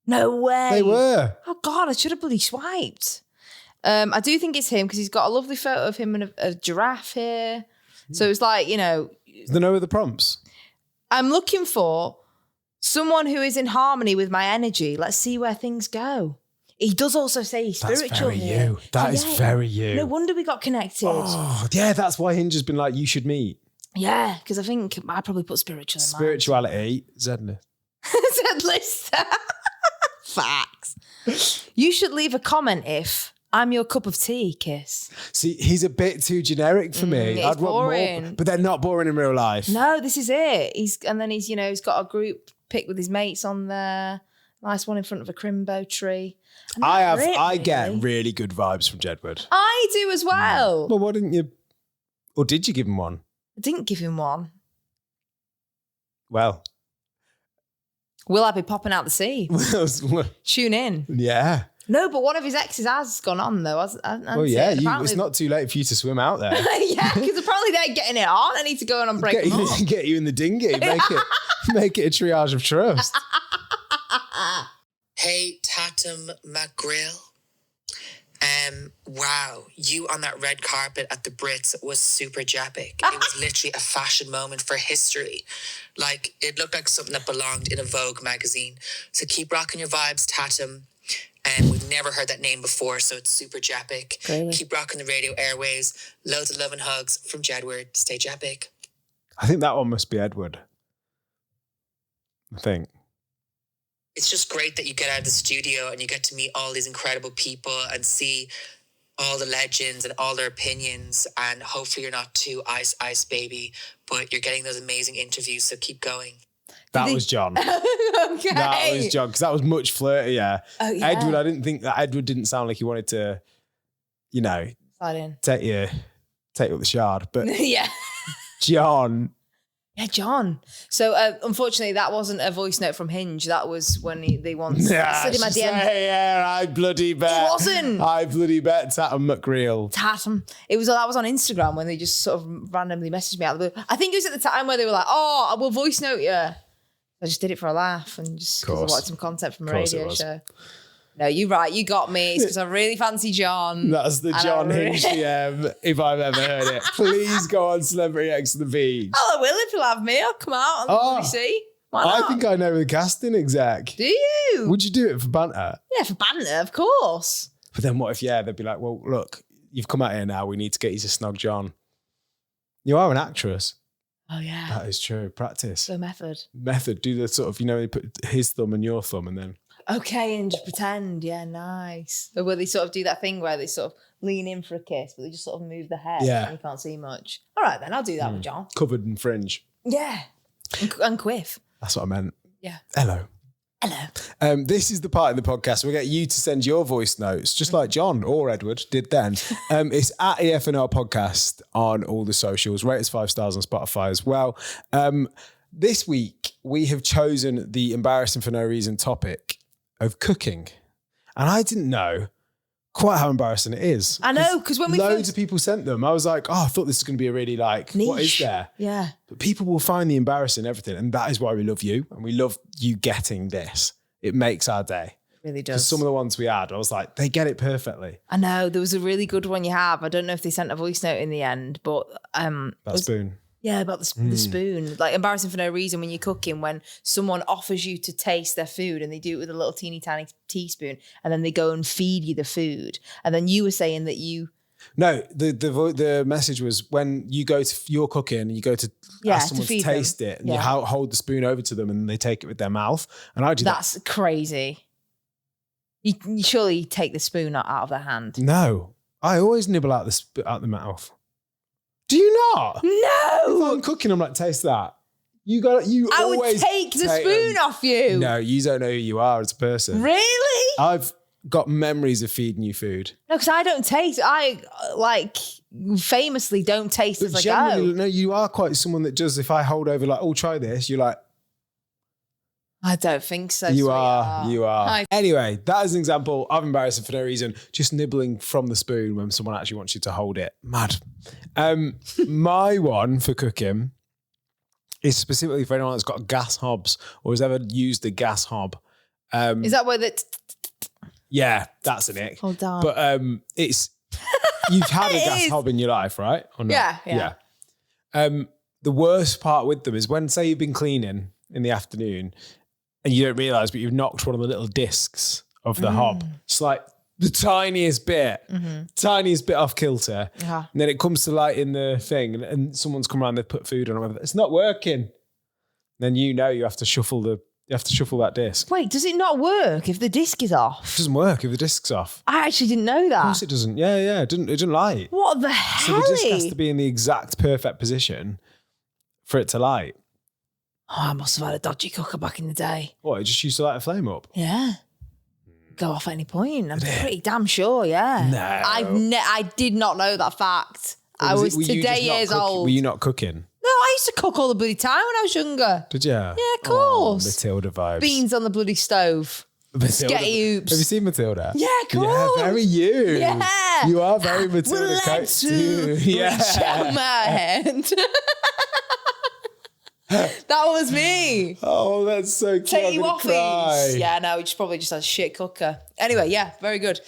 No way. They were. Oh, God, I should have bloody swiped. I do think it's him because he's got a lovely photo of him and a giraffe here. So it's like, Is there no other prompts? I'm looking for someone who is in harmony with my energy. Let's see where things go. He does also say he's spiritual. That's very here. you. That is very you. No wonder we got connected. Oh, yeah, that's why Hinge has been like, you should meet. Yeah, because I think I probably put spiritual in mine. Spirituality, Zedless. Zedless. Facts. You should leave a comment if I'm your cup of tea, Kiss. See, he's a bit too generic for me. It's boring. More, but they're not boring in real life. No, this is it. He's got a group pic with his mates on there. Nice one in front of a crimbo tree. I get really good vibes from Jedward. I do as well. Well, why didn't you? Or did you give him one? I didn't give him one. Well, will I be popping out the sea? Tune in. Yeah. No, but one of his exes has gone on though. Well, yeah, it's not too late for you to swim out there. Yeah, because apparently they're getting it on. I need to go on and break them up. Get you in the dinghy. Make it a triage of trust. Hey, Tatum McGrill. Wow, you on that red carpet at the Brits was super japic. It was literally a fashion moment for history. Like, it looked like something that belonged in a Vogue magazine. So keep rocking your vibes, Tatum. We've never heard that name before, so it's super japic. Really? Keep rocking the radio airways. Loads of love and hugs from Jedward. Stay japic. I think that one must be Edward. I think. it's just great that you get out of the studio and you get to meet all these incredible people and see all the legends and all their opinions. And hopefully you're not too ice baby, but you're getting those amazing interviews. So keep going. That was John. Okay. That was John, because that was much flirtier. Oh, yeah. Edward, I didn't think that Edward didn't sound like he wanted to, you know, Slide in. take up the shard. But Yeah. John. Yeah, John. So unfortunately, that wasn't a voice note from Hinge. That was when they once slid in my DM. Yeah, I bloody bet. It wasn't. I bloody bet Tatum McReal. Tatum. That was on Instagram when they just sort of randomly messaged me out of the blue. I think it was at the time where they were like, "Oh, I will voice note you." I just did it for a laugh and just because I wanted some content from a radio show. No, you're right. You got me. It's because I really fancy John. That's the John Hinge DM, if I've ever heard it. Please go on Celebrity X on the Beach. Oh, I will if you'll have me. I'll come out and see. Why not? I think I know the casting exec. Do you? Would you do it for banter? Yeah, for banter, of course. But then what if, they'd be like, well, look, you've come out here now. We need to get you to snog John. You are an actress. Oh, yeah. That is true. Practice. So method. Do the sort of, they put his thumb and your thumb and then. Okay, and just pretend. Yeah, nice. Or where they sort of do that thing where they sort of lean in for a kiss, but they just sort of move the head. Yeah. And you can't see much. All right, then I'll do that with John. Covered in fringe. Yeah. And quiff. That's what I meant. Yeah. Hello. This is the part in the podcast where we get you to send your voice notes, just like John or Edward did then. It's at EFNR Podcast on all the socials. Rate us 5 stars on Spotify as well. This week, we have chosen the embarrassing for no reason topic of cooking. And I didn't know quite how embarrassing it is. I know, because when we loads of people sent them, I was like, I thought this was going to be a really niche. What is there? Yeah. But people will find the embarrassing in everything. And that is why we love you. And we love you getting this. It makes our day. It really does. Because some of the ones we had, I was like, they get it perfectly. I know. There was a really good one you have. I don't know if they sent a voice note in the end, but... That spoon. Yeah, about the spoon. Like embarrassing for no reason when you're cooking, when someone offers you to taste their food and they do it with a little teeny tiny teaspoon and then they go and feed you the food. And then you were saying that you... No, the message was when you go to your cooking and you go to ask someone to taste it and you hold the spoon over to them and they take it with their mouth. And I do that. That's crazy. You surely take the spoon out of their hand. No, I always nibble out the mouth. Do you not? No. If I'm cooking, I'm like, taste that. I would take the spoon off you. No, you don't know who you are as a person. Really? I've got memories of feeding you food. No, because I don't taste. I famously don't taste as I go. No, you are quite someone that does. If I hold over like, oh, try this, you're like, I don't think so. You are. Anyway, that is an example of embarrassing for no reason. Just nibbling from the spoon when someone actually wants you to hold it. Mad. My one for cooking is specifically for anyone that's got gas hobs or has ever used a gas hob. Is that where that? Yeah, that's an ick. Hold on. But it's you've had a gas hob in your life, right? Or not? Yeah. The worst part with them is when, say, you've been cleaning in the afternoon and you don't realise, but you've knocked one of the little discs of the hob. It's like the tiniest bit off kilter. Yeah. And then it comes to light in the thing and someone's come around, they've put food on it. It's not working. Then you have to shuffle that disc. Wait, does it not work if the disc is off? It doesn't work if the disc's off. I actually didn't know that. Of course it doesn't. Yeah. It didn't light. What the hell? So the disc has to be in the exact perfect position for it to light. Oh, I must have had a dodgy cooker back in the day. What, it just used to light a flame up? Yeah. Go off at any point. I'm pretty damn sure, yeah. No. I did not know that fact. I was today years old. Were you not cooking? No, I used to cook all the bloody time when I was younger. Did you? Yeah, of course. Matilda vibes. Beans on the bloody stove. Spaghetti oops. Have you seen Matilda? Yeah, cool. Yeah, very you. Yeah. You are very Matilda. Well, let's yeah. reach out my hand. That was me. Oh, that's so cute. Take you off these. Yeah, no, it's probably just a shit cooker. Anyway, yeah, very good.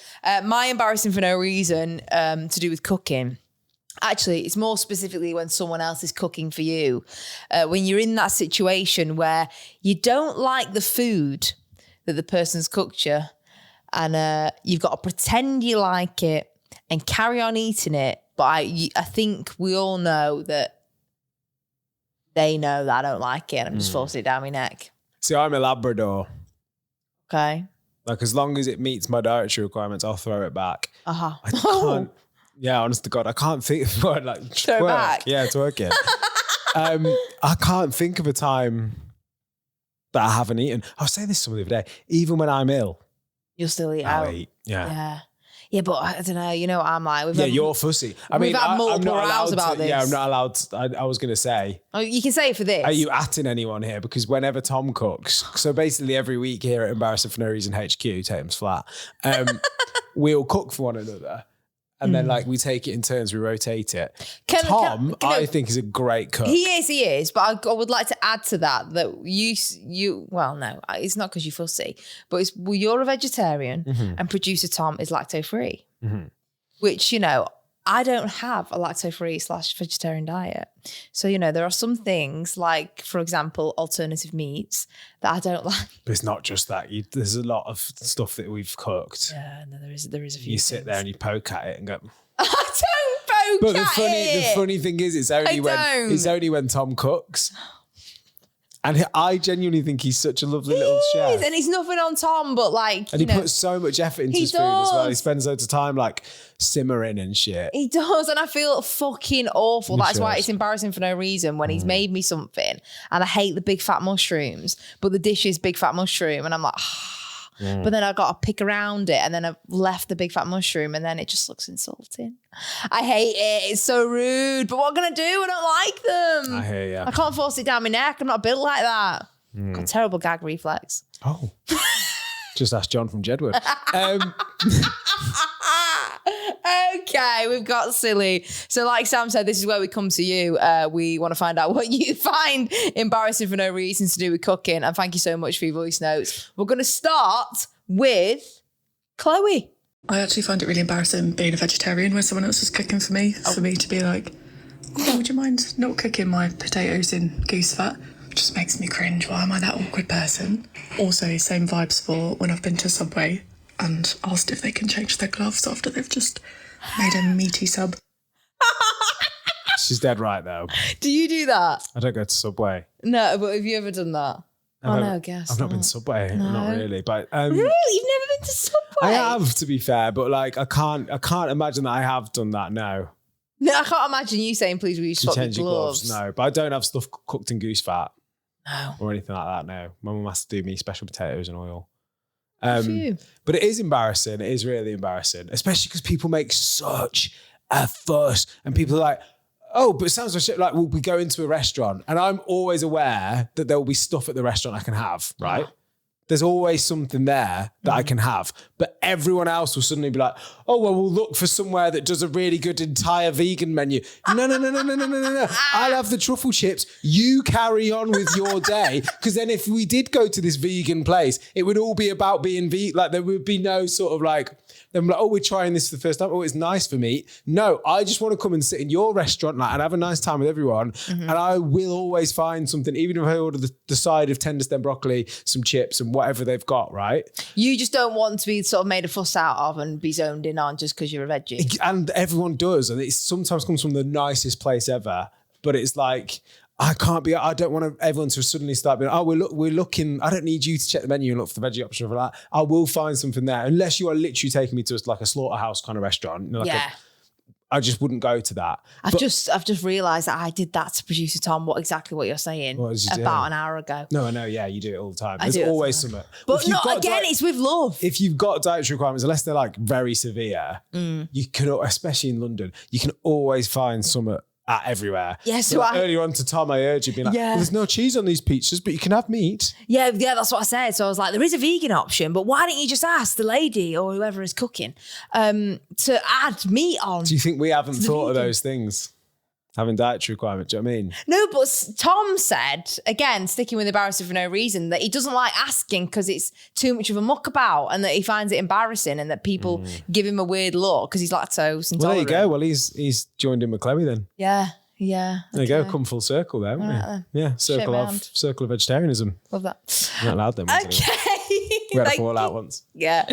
My embarrassing for no reason to do with cooking. Actually, it's more specifically when someone else is cooking for you. When you're in that situation where you don't like the food that the person's cooked you and you've got to pretend you like it and carry on eating it. But I think we all know that they know that I don't like it and I'm just forcing it down my neck. See, I'm a Labrador. Okay. Like, as long as it meets my dietary requirements, I'll throw it back. Uh-huh. I can't. Yeah, honest to God, I can't think of what, like, Throw it back. Yeah, twerking. I can't think of a time that I haven't eaten. I was saying this to someone the other day. Even when I'm ill, You'll still eat I'll out. eat. Yeah. Yeah, but I don't know. You know what I'm like. You're fussy. I we've mean, had I'm multiple not rows allowed about to, this. Yeah, I'm not allowed to, I was going to say. Oh, you can say it for this. Are you atting anyone here? Because whenever Tom cooks, so basically every week here at Embarrassing for No Reason HQ, Tatum's flat, we'll cook for one another. And then, like, we take it in turns, we rotate it. Tom, I think, is a great cook. He is. But I would like to add to that well, no, it's not because you're fussy, but you're a vegetarian and producer Tom is lacto-free, which, you know, I don't have a lacto-free / vegetarian diet. So, you know, there are some things like, for example, alternative meats that I don't like. But it's not just that. There's a lot of stuff that we've cooked. Yeah, no, there is a few. You sit there and you poke at it and go. I don't poke But the funny thing is, it's only when Tom cooks. And I genuinely think he's such a lovely little chef. And he's nothing on Tom, but like, and he puts so much effort into his food as well. He spends loads of time like simmering and shit. He does, and I feel fucking awful. That's why it's embarrassing for no reason when he's made me something and I hate the big fat mushrooms, but the dish is big fat mushroom and I'm like, but then I got to pick around it and then I've left the big fat mushroom and then it just looks insulting. I hate it. It's so rude. But what am I going to do? I don't like them. I hear you. I can't force it down my neck. I'm not built like that. Got a terrible gag reflex. Oh. Just ask John from Jedward. Okay, we've got silly. So like Sam said, this is where we come to you. We want to find out what you find embarrassing for no reason to do with cooking. And thank you so much for your voice notes. We're going to start with Chloe. I actually find it really embarrassing being a vegetarian when someone else is cooking for me. For me to be like, oh, would you mind not cooking my potatoes in goose fat? It just makes me cringe. Why am I that awkward person? Also, same vibes for when I've been to Subway and asked if they can change their gloves after they've just made a meaty sub. She's dead right, though. Do you do that? I don't go to Subway. No, but have you ever done that? No, I guess I've not been to Subway. No. Not really. But really? You've never been to Subway? I have, to be fair, but like I can't imagine that I have done that. No. No, I can't imagine you saying, please, will you swap your gloves? No, but I don't have stuff cooked in goose fat. No. Or anything like that, no. My mum has to do me special potatoes and oil. You. But it is embarrassing. It is really embarrassing, especially because people make such a fuss and people are like, oh, but it sounds like shit. Like, we go into a restaurant and I'm always aware that there will be stuff at the restaurant I can have, right? There's always something there that I can have. But everyone else will suddenly be like, oh, well, we'll look for somewhere that does a really good entire vegan menu. No. I'll have the truffle chips. You carry on with your day. Because then if we did go to this vegan place, it would all be about being vegan. Like, there would be no sort of like, then we're like, oh, we're trying this for the first time. Oh, it's nice for me. No, I just want to come and sit in your restaurant and have a nice time with everyone. And I will always find something, even if I order the side of tender stem broccoli, some chips and whatever they've got, right? You just don't want to be sort of made a fuss out of and be zoned in on just because you're a veggie. And everyone does. And it sometimes comes from the nicest place ever. But it's like, I don't want everyone to suddenly start being, oh, we're looking, I don't need you to check the menu and look for the veggie option for that. I will find something there. Unless you are literally taking me to like a slaughterhouse kind of restaurant. You know, like I just wouldn't go to that. I've just realised that I did that to producer Tom, exactly what you're saying, about an hour ago. No, I know, yeah, you do it all the time. There's always something. But not again, it's with love. If you've got dietary requirements, unless they're like very severe, you can, especially in London, you can always find something everywhere. Yeah, so like earlier on to Tom, I urged you being like, well, there's no cheese on these pizzas, but you can have meat. Yeah, that's what I said. So I was like, there is a vegan option, but why don't you just ask the lady or whoever is cooking to add meat on? Do you think we haven't thought of those things? Having dietary requirements, do you know what I mean? No, but Tom said, again, sticking with embarrassing for no reason, that he doesn't like asking because it's too much of a muck about and that he finds it embarrassing and that people give him a weird look because he's lactose intolerant. Well, there you go. Well, he's joined in with Chloe then. Yeah. There you go. Come full circle there, haven't we? Yeah, circle of vegetarianism. Love that. You're not allowed them. Okay. We had a fallout once. Yeah.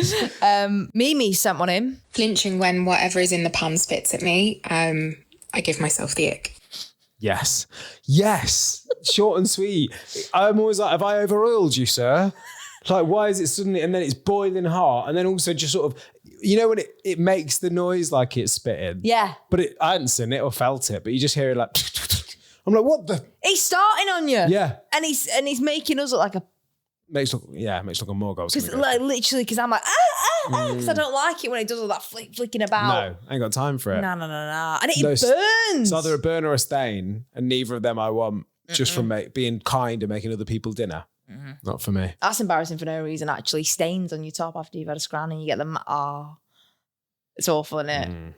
Mimi sent one in. Flinching when whatever is in the pan spits at me. I give myself the ick. Yes. Short and sweet. I'm always like, have I over-oiled you, sir? Like, why is it suddenly, and then it's boiling hot, and then also just sort of, when it makes the noise like it's spitting. Yeah. But I hadn't seen it or felt it, but you just hear it like, I'm like, what the? He's starting on you. Yeah. And he's making us look like a... Makes look a more goals. Because literally, because I'm like, because I don't like it when it does all that flicking about. No, I ain't got time for it. No. And it burns. It's either a burn or a stain, and neither of them I want just from being kind and making other people dinner. Not for me. That's embarrassing for no reason, actually. Stains on your top after you've had a scran and you get them. It's awful, isn't it?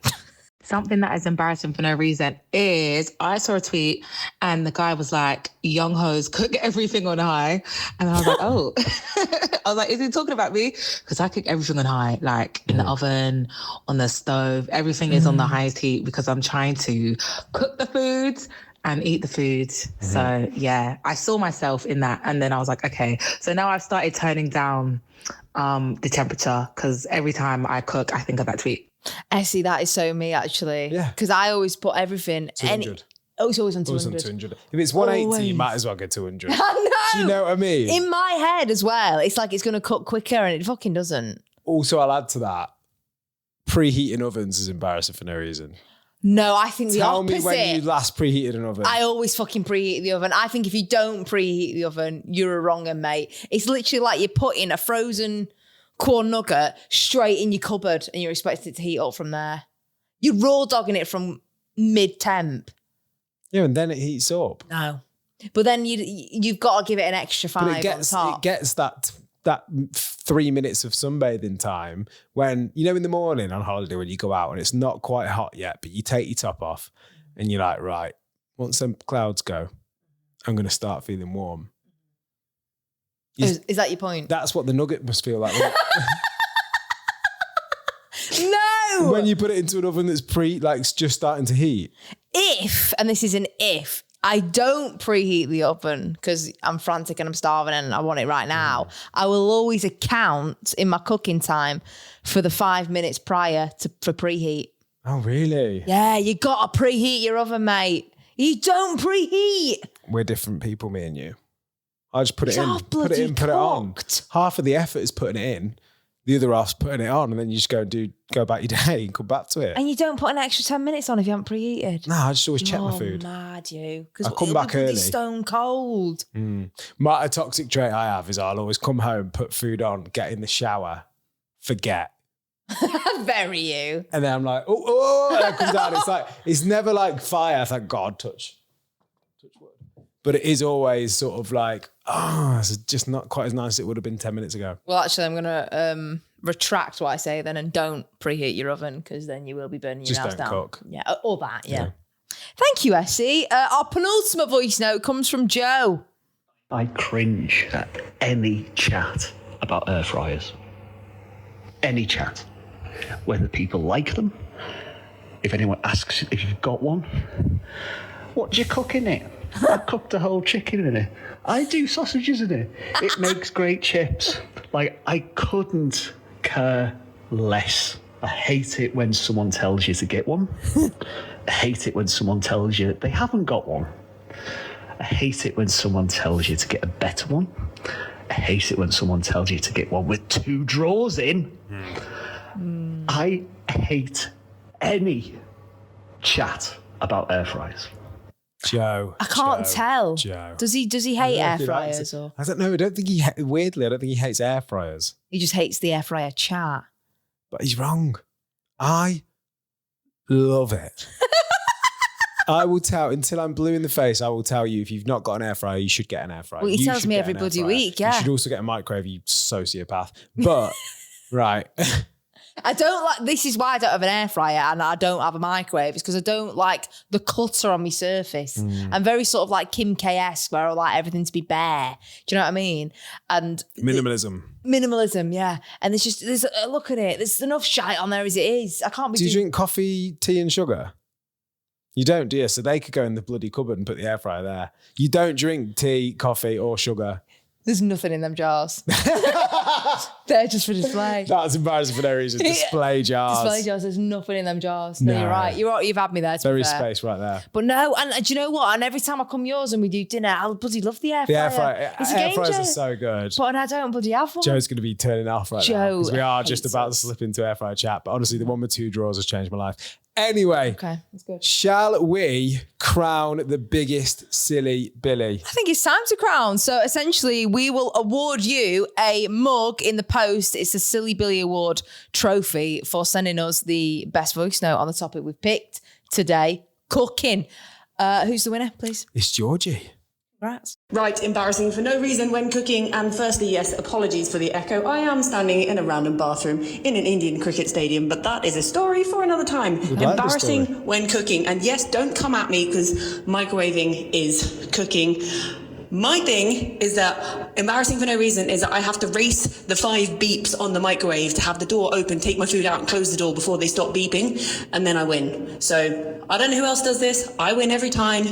Something that is embarrassing for no reason is I saw a tweet and the guy was like, young hoes cook everything on high. And I was like, oh. I was like, is he talking about me? Because I cook everything on high, like in the oven, on the stove. Everything is on the highest heat because I'm trying to cook the foods and eat the food. So yeah, I saw myself in that. And then I was like, okay. So now I've started turning down the temperature because every time I cook, I think of that tweet. I see, that is so me, actually. Yeah. Because I always put everything... 200. It's always on 200. Always on 200. If it's 180, you might as well go 200. I know. Do you know what I mean? In my head as well, it's like it's going to cook quicker and it fucking doesn't. Also, I'll add to that, preheating ovens is embarrassing for no reason. No, I think the opposite. Tell me when you last preheated an oven. I always fucking preheat the oven. I think if you don't preheat the oven, you're a wrong 'un, mate. It's literally like you're putting a frozen corn nugget straight in your cupboard and you're expecting it to heat up from there. You're raw dogging it from mid-temp. Yeah, and then it heats up. No. But then you've got to give it an extra 5 But it gets that 3 minutes of sunbathing time when, in the morning on holiday when you go out and it's not quite hot yet, but you take your top off and you're like, right, once them clouds go, I'm going to start feeling warm. Is that your point? That's what the nugget must feel like. No! When you put it into an oven that's it's just starting to heat. If, and this is an if, I don't preheat the oven because I'm frantic and I'm starving and I want it right now, I will always account in my cooking time for the 5 minutes prior for preheat. Oh, really? Yeah, you got to preheat your oven, mate. You don't preheat. We're different people, me and you. I just put it It's in, half put it in, put it on. cooked. Half of the effort is putting it in. The other half's putting it on, and then you just go about your day and come back to it. And you don't put an extra 10 minutes on if you haven't preheated. No, I just always check my food. Mad, you. Because I come back early. Stone cold. A toxic trait I have is I'll always come home, put food on, get in the shower, forget. Very you. And then I'm like, oh, and I come down. It's never like fire, thank God, touch wood. But it is always sort of like, it's just not quite as nice as it would have been 10 minutes ago. Well, actually, I'm going to retract what I say then and don't preheat your oven because then you will be burning your nails down. Just don't cook. Yeah, all that, yeah. Thank you, Essie. Our penultimate voice note comes from Joe. I cringe at any chat about air fryers. Any chat. Whether people like them, if anyone asks if you've got one, what do you cook in it? I cooked a whole chicken in it. I do sausages in it. It makes great chips. I couldn't care less. I hate it when someone tells you to get one. I hate it when someone tells you they haven't got one. I hate it when someone tells you to get a better one. I hate it when someone tells you to get one with 2 drawers in. I hate any chat about air fryers. Joe. I can't tell. Joe. Does he hate air fryers? Or? I don't know. I don't think he hates air fryers. He just hates the air fryer chat. But he's wrong. I love it. I will tell, until I'm blue in the face, I will tell you if you've not got an air fryer, you should get an air fryer. Well, he tells me every bloody week, yeah. You should also get a microwave, you sociopath. But, right. I don't like, this is why I don't have an air fryer and I don't have a microwave. It's because I don't like the clutter on my surface. I'm very sort of like Kim K-esque where I like everything to be bare. Do you know what I mean? And minimalism, yeah. And there's look at it. There's enough shite on there as it is. I can't be. Do you drink coffee, tea and sugar? You don't, do you? So they could go in the bloody cupboard and put the air fryer there. You don't drink tea, coffee or sugar. There's nothing in them jars. They're just for display. That's embarrassing for no reason. Display jars. Display jars. There's nothing in them jars. No, you're right. You've had me there. There is space right there. But no, and do you know what? And every time I come yours and we do dinner, I bloody love the air fryer. The air fryer. It's a Air game fryers changer. are so good. But I don't bloody have one. Joe's going to be turning off right now because we are just hates about to us. slip into air fryer chat. But honestly, the one with 2 drawers has changed my life. Anyway, Okay, that's good. shall we crown the biggest silly Billy? I think it's time to crown. So essentially, we will award you a mug in the post. It's a Silly Billy Award trophy for sending us the best voice note on the topic we've picked today, cooking. Who's the winner, please? It's Georgie. Congrats. Right, embarrassing for no reason when cooking. And firstly, yes, apologies for the echo. I am standing in a random bathroom in an Indian cricket stadium, but that is a story for another time. Embarrassing when cooking. And yes, don't come at me because microwaving is cooking. My thing is that embarrassing for no reason is that I have to race the 5 beeps on the microwave to have the door open, take my food out and close the door before they stop beeping, and then I win. So I don't know who else does this. I win every time.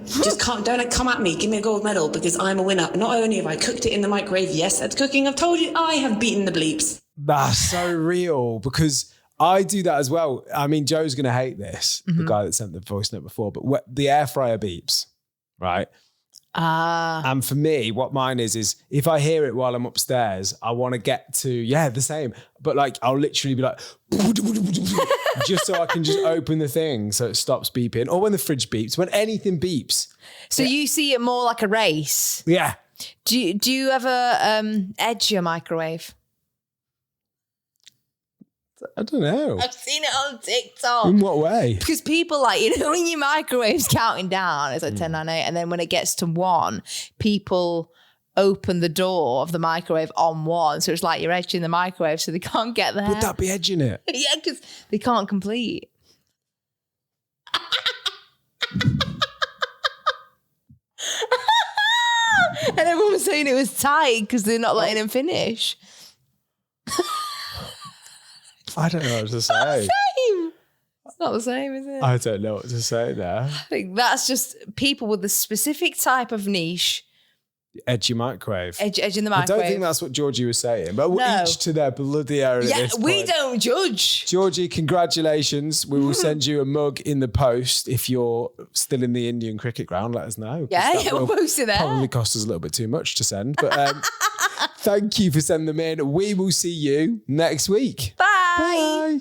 Just don't come at me. Give me a gold medal because I'm a winner. Not only have I cooked it in the microwave, yes, that's cooking. I've told you I have beaten the bleeps. That's so real because I do that as well. I mean, Joe's going to hate this, the guy that sent the voice note before, but the air fryer beeps, right? And for me, what mine is if I hear it while I'm upstairs, I want to get to, the same. But like, I'll literally be like, just so I can just open the thing so it stops beeping. Or when the fridge beeps, when anything beeps. So you see it more like a race. Yeah. Do you ever edge your microwave? I don't know. I've seen it on TikTok. In what way? Because people when your microwave's counting down, it's like 10, 9, 8, and then when it gets to 1, people open the door of the microwave on 1. So it's like you're edging the microwave so they can't get there. Would that be edging it? Yeah, because they can't complete. And everyone was saying it was tight because they're not letting him finish. I don't know what to say. It's not the same, is it? I don't know what to say there. I think that's just people with a specific type of niche. Edgy microwave. Edging the I microwave. don't think that's what Georgie was saying, but No. each to their bloody area. Yeah, at this we point. don't judge. Georgie, congratulations. We will send you a mug in the post if you're still in the Indian cricket ground. Let us know. Yeah, That we'll will post it there. Probably cost us a little bit too much to send, but thank you for sending them in. We will see you next week. Bye. Bye.